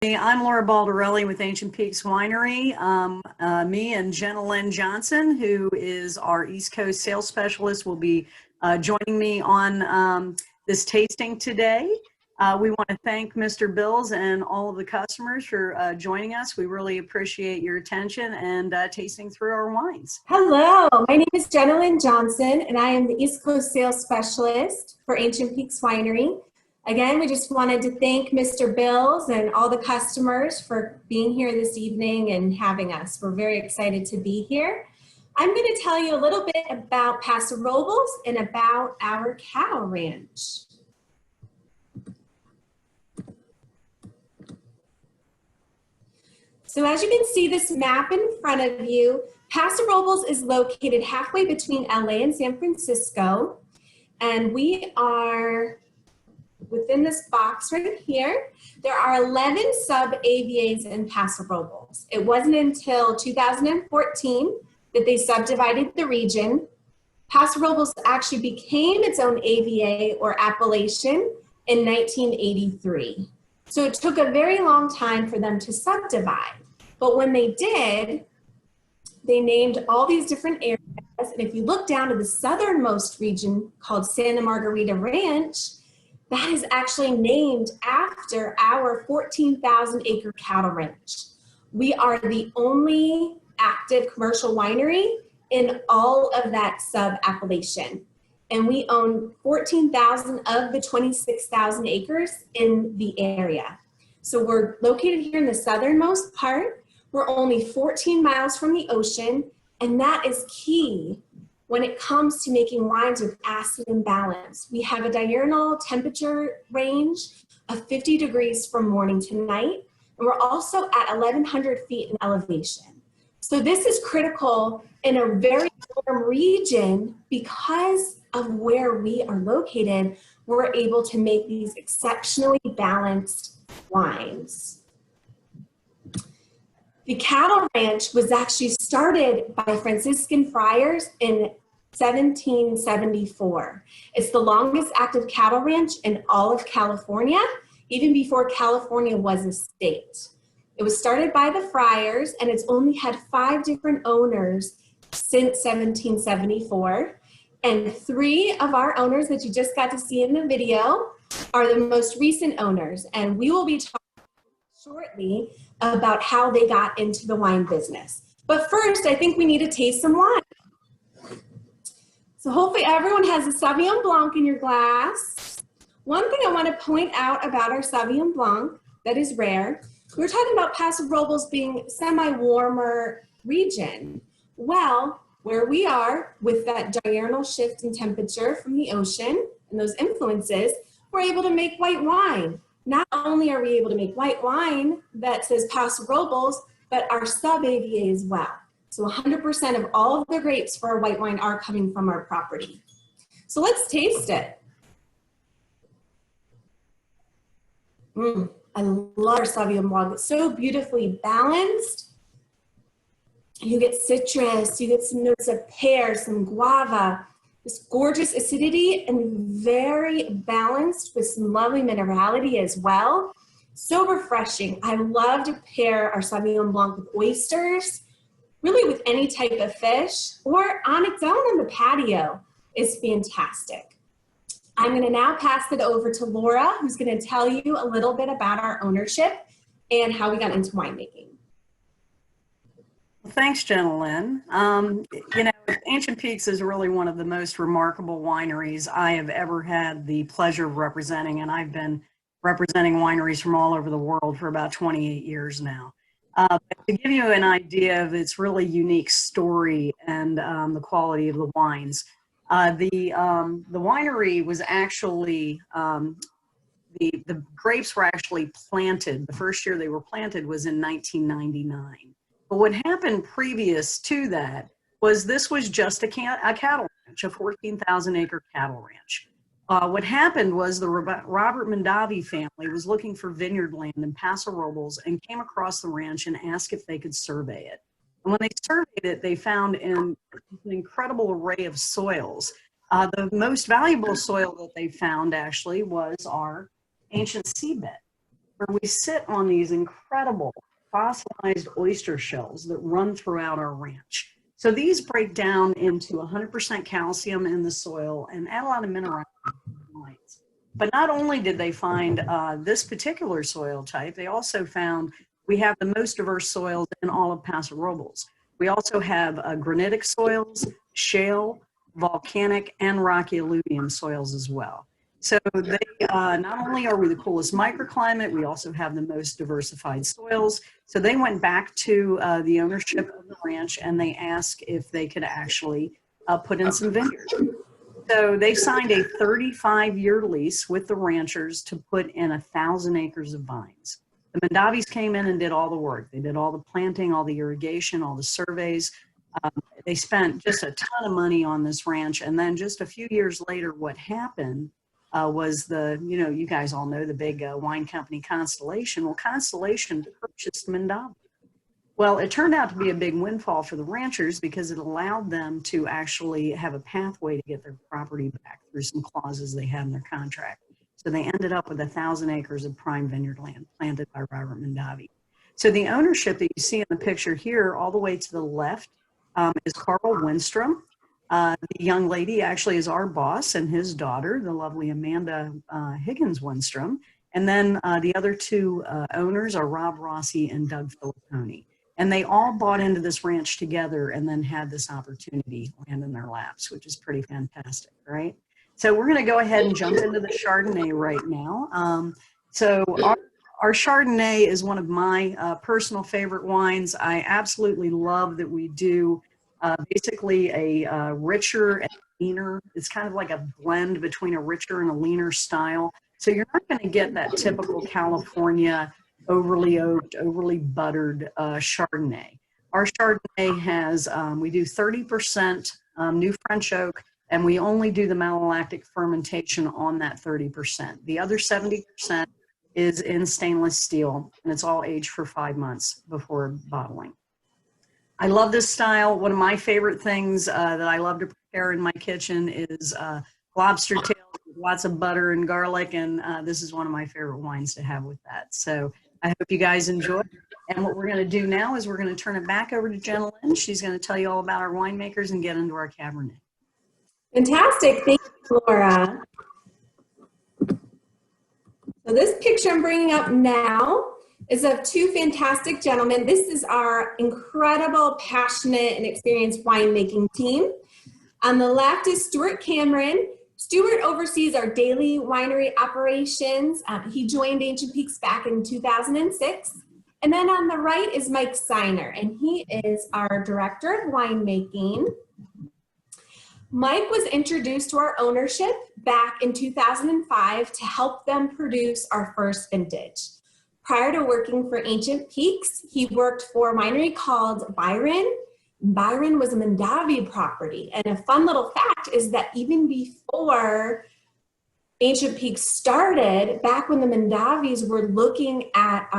I'm Laura Baldarelli with Ancient Peaks Winery. Me and Jenna Lynn Johnson, who is our East Coast sales specialist, will be joining me on this tasting today. We want to thank Mr. Bills and all of the customers for joining us. We really appreciate your attention and tasting through our wines. Hello, my name is Jenna Lynn Johnson, and I am the East Coast sales specialist for Ancient Peaks Winery. Again, we just wanted to thank Mr. Bills and all the customers for being here this evening and having us. We're very excited to be here. I'm going to tell you a little bit about Paso Robles and about our cattle ranch. So as you can see this map in front of you, Paso Robles is located halfway between LA and San Francisco, and we are within this box right here. There are 11 sub-AVAs in Paso Robles. It wasn't until 2014 that they subdivided the region. Paso Robles actually became its own AVA or appellation in 1983. So it took a very long time for them to subdivide. But when they did, they named all these different areas. And if you look down to the southernmost region called Santa Margarita Ranch, that is actually named after our 14,000 acre cattle ranch. We are the only active commercial winery in all of that sub-appellation. And we own 14,000 of the 26,000 acres in the area. So we're located here in the southernmost part. We're only 14 miles from the ocean, and that is key when it comes to making wines with acid and balance. We have a diurnal temperature range of 50 degrees from morning to night, and we're also at 1,100 feet in elevation. So this is critical in a very warm region. Because of where we are located, we're able to make these exceptionally balanced wines. The cattle ranch was actually started by Franciscan friars in 1774. It's the longest active cattle ranch in all of California, even before California was a state. It was started by the friars, and it's only had 5 different owners since 1774. And 3 of our owners that you just got to see in the video are the most recent owners. And we will be talking shortly about how they got into the wine business. But first, I think we need to taste some wine. So hopefully everyone has a Sauvignon Blanc in your glass. One thing I want to point out about our Sauvignon Blanc that is rare, we were talking about Paso Robles being semi-warmer region. Well, where we are with that diurnal shift in temperature from the ocean and those influences, we're able to make white wine. Not only are we able to make white wine that says Paso Robles, but our sub-AVA as well. So 100% of all of the grapes for our white wine are coming from our property. So let's taste it. I love our Sauvignon Blanc. It's so beautifully balanced. You get citrus, you get some notes of pear, some guava, this gorgeous acidity, and very balanced with some lovely minerality as well. So refreshing. I love to pair our Sauvignon Blanc with oysters, really with any type of fish, or on its own on the patio is fantastic. I'm going to now pass it over to Laura, who's going to tell you a little bit about our ownership and how we got into winemaking. Well, thanks, Jenna Lynn. You know, Ancient Peaks is really one of the most remarkable wineries I have ever had the pleasure of representing, and I've been representing wineries from all over the world for about 28 years now. To give you an idea of its really unique story and the quality of the wines, the winery was actually, the grapes were actually planted. The first year they were planted was in 1999. But what happened previous to that was this was just a cattle ranch, a 14,000 acre cattle ranch. What happened was the Robert Mondavi family was looking for vineyard land in Paso Robles and came across the ranch and asked if they could survey it. And when they surveyed it, they found an incredible array of soils. The most valuable soil that they found actually was our ancient seabed. where we sit on these incredible fossilized oyster shells that run throughout our ranch. So these break down into 100% calcium in the soil and add a lot of minerals. But not only did they find this particular soil type, they also found we have the most diverse soils in all of Paso Robles. We also have granitic soils, shale, volcanic, and rocky alluvium soils as well. So they, not only are we the coolest microclimate, we also have the most diversified soils. So they went back to the ownership of the ranch and they asked if they could actually put in some vineyards. So they signed a 35-year lease with the ranchers to put in 1,000 acres of vines. The Mondavis came in and did all the work. They did all the planting, all the irrigation, all the surveys. They spent just a ton of money on this ranch. And then just a few years later, what happened was you guys all know the big wine company Constellation. Well, Constellation purchased Mondavi. Well, it turned out to be a big windfall for the ranchers because it allowed them to actually have a pathway to get their property back through some clauses they had in their contract. So they ended up with 1,000 acres of prime vineyard land planted by Robert Mondavi. So the ownership that you see in the picture here, all the way to the left, is Carl Winstrom. The young lady actually is our boss and his daughter, the lovely Amanda Higgins Winstrom. And then the other two owners are Rob Rossi and Doug Filipponi. And they all bought into this ranch together and then had this opportunity land in their laps, which is pretty fantastic, right? So we're going to go ahead and jump into the Chardonnay right now. So our Chardonnay is one of my personal favorite wines. I absolutely love that we do basically a richer and leaner. It's kind of like a blend between a richer and a leaner style. So you're not going to get that typical California overly oaked, overly buttered Chardonnay. Our Chardonnay has, we do 30% new French oak, and we only do the malolactic fermentation on that 30%. The other 70% is in stainless steel, and it's all aged for 5 months before bottling. I love this style. One of my favorite things that I love to prepare in my kitchen is lobster tails with lots of butter and garlic, and this is one of my favorite wines to have with that. So I hope you guys enjoy. And what we're going to do now is we're going to turn it back over to Jenna Lynn. She's going to tell you all about our winemakers and get into our Cabernet. Fantastic. Thank you, Laura. So this picture I'm bringing up now is of two fantastic gentlemen. This is our incredible, passionate, and experienced winemaking team. On the left is Stuart Cameron. Stuart oversees our daily winery operations. He joined Ancient Peaks back in 2006. And then on the right is Mike Seiner, and he is our director of winemaking. Mike was introduced to our ownership back in 2005 to help them produce our first vintage. Prior to working for Ancient Peaks, he worked for a winery called Byron. Byron was a Mondavi property. And a fun little fact is that even before Ancient Peaks started, back when the Mondavis were looking at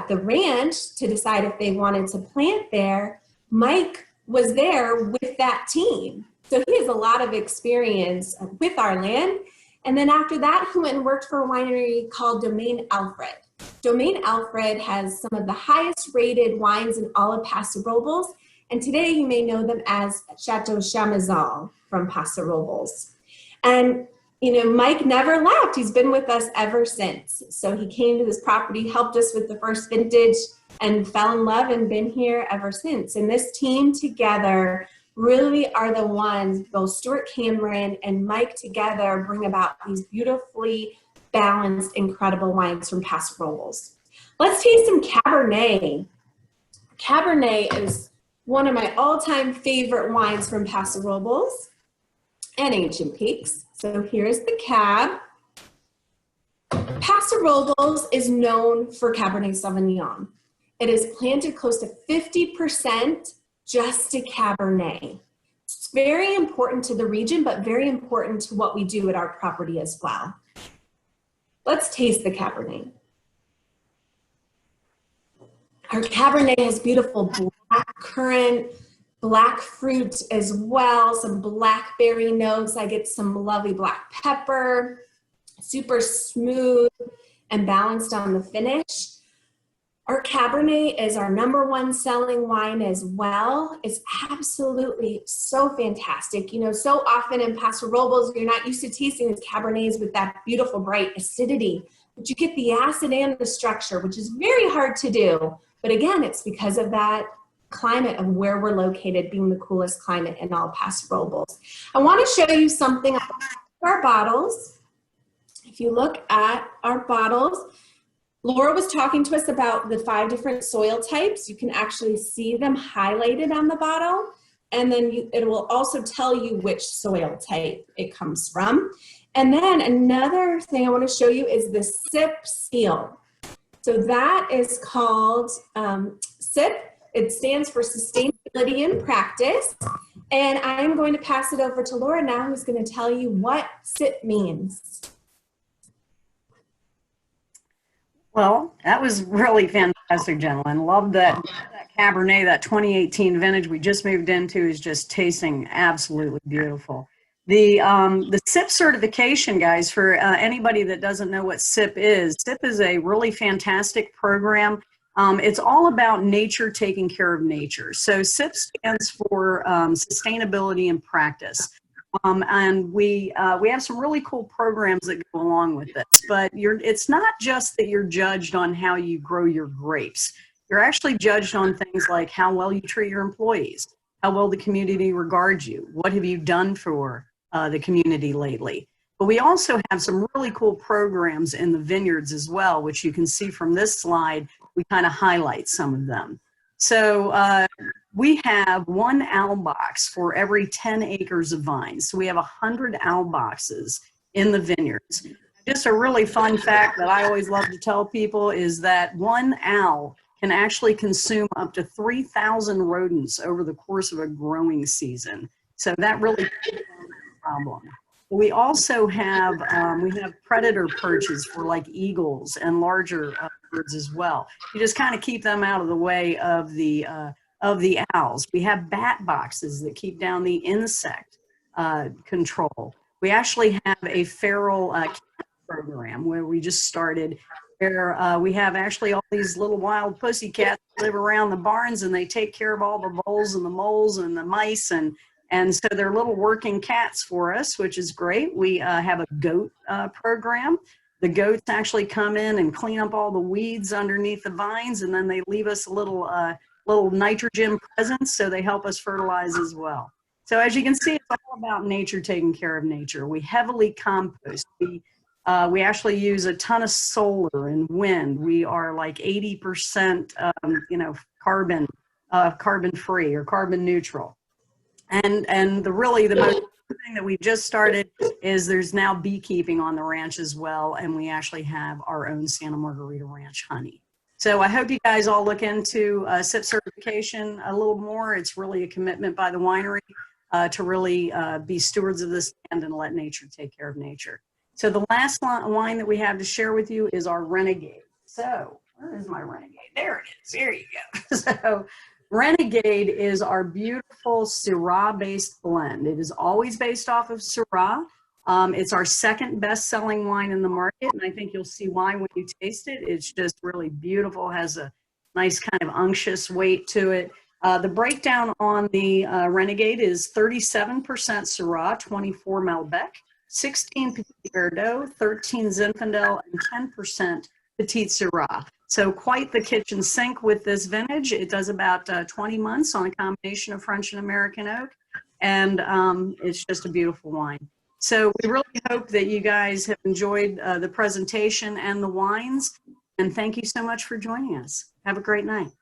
the ranch to decide if they wanted to plant there, Mike was there with that team. So he has a lot of experience with our land. And then after that, he went and worked for a winery called Domaine Alfred. Domaine Alfred has some of the highest rated wines in all of Paso Robles. And today you may know them as Chateau Chamazal from Paso Robles. And Mike never left. He's been with us ever since. So he came to this property, helped us with the first vintage, and fell in love and been here ever since. And this team together really are the ones, both Stuart Cameron and Mike together, bring about these beautifully balanced, incredible wines from Paso Robles. Let's taste some Cabernet. Cabernet is one of my all-time favorite wines from Paso Robles and Ancient Peaks. So here's the Cab. Paso Robles is known for Cabernet Sauvignon. It is planted close to 50% just to Cabernet. It's very important to the region, but very important to what we do at our property as well. Let's taste the Cabernet. Our Cabernet has beautiful black currant, black fruit as well, some blackberry notes. I get some lovely black pepper, super smooth. and balanced on the finish. Our Cabernet is our #1 selling wine as well. It's absolutely so fantastic. You know, so often in Paso Robles, you're not used to tasting these Cabernets with that beautiful, bright acidity, but you get the acid and the structure, which is very hard to do. But again, it's because of that climate of where we're located, being the coolest climate in all Paso Robles. I want to show you something about our bottles. If you look at our bottles, Laura was talking to us about the 5 different soil types. You can actually see them highlighted on the bottle, and then it will also tell you which soil type it comes from. And then another thing I want to show you is the SIP seal. So that is called SIP. It stands for Sustainability in Practice. And I'm going to pass it over to Laura now, who's going to tell you what SIP means. Well, that was really fantastic, gentlemen. Love that Cabernet, that 2018 vintage we just moved into is just tasting absolutely beautiful. The SIP certification, guys, for anybody that doesn't know what SIP is a really fantastic program. It's all about nature taking care of nature. So SIP stands for Sustainability in Practice. And we have some really cool programs that go along with this, but it's not just that you're judged on how you grow your grapes. You're actually judged on things like how well you treat your employees, how well the community regards you, what have you done for the community lately. But we also have some really cool programs in the vineyards as well, which you can see from this slide. We kind of highlight some of them. So we have 1 owl box for every 10 acres of vines. So we have 100 owl boxes in the vineyards. Just a really fun fact that I always love to tell people is that 1 owl can actually consume up to 3,000 rodents over the course of a growing season. So that really is a problem. We also have predator perches for like eagles and larger birds as well. You just kind of keep them out of the way of the owls. We have bat boxes that keep down the insect control. We actually have a feral cat program where we just started, where we have actually all these little wild pussy cats that live around the barns, and they take care of all the voles and the moles and the mice, and so they're little working cats for us, which is great. We have a goat program. The goats actually come in and clean up all the weeds underneath the vines, and then they leave us a little nitrogen presents, so they help us fertilize as well. So as you can see, it's all about nature taking care of nature. We heavily compost. We actually use a ton of solar and wind. We are like 80% carbon free or carbon neutral. And the most thing that we just started is there's now beekeeping on the ranch as well, and we actually have our own Santa Margarita Ranch honey. So I hope you guys all look into SIP certification a little more. It's really a commitment by the winery to really be stewards of this land and let nature take care of nature. So the last wine that we have to share with you is our Renegade. So where is my Renegade? There it is. There you go. So Renegade is our beautiful Syrah-based blend. It is always based off of Syrah. It's our 2nd best-selling wine in the market, and I think you'll see why when you taste it. It's just really beautiful, has a nice kind of unctuous weight to it. The breakdown on the Renegade is 37% Syrah, 24 Malbec, 16 Petit Verdot, 13 Zinfandel, and 10% Petit Syrah. So quite the kitchen sink with this vintage. It does about 20 months on a combination of French and American oak, and it's just a beautiful wine. So we really hope that you guys have enjoyed the presentation and the wines, and thank you so much for joining us. Have a great night.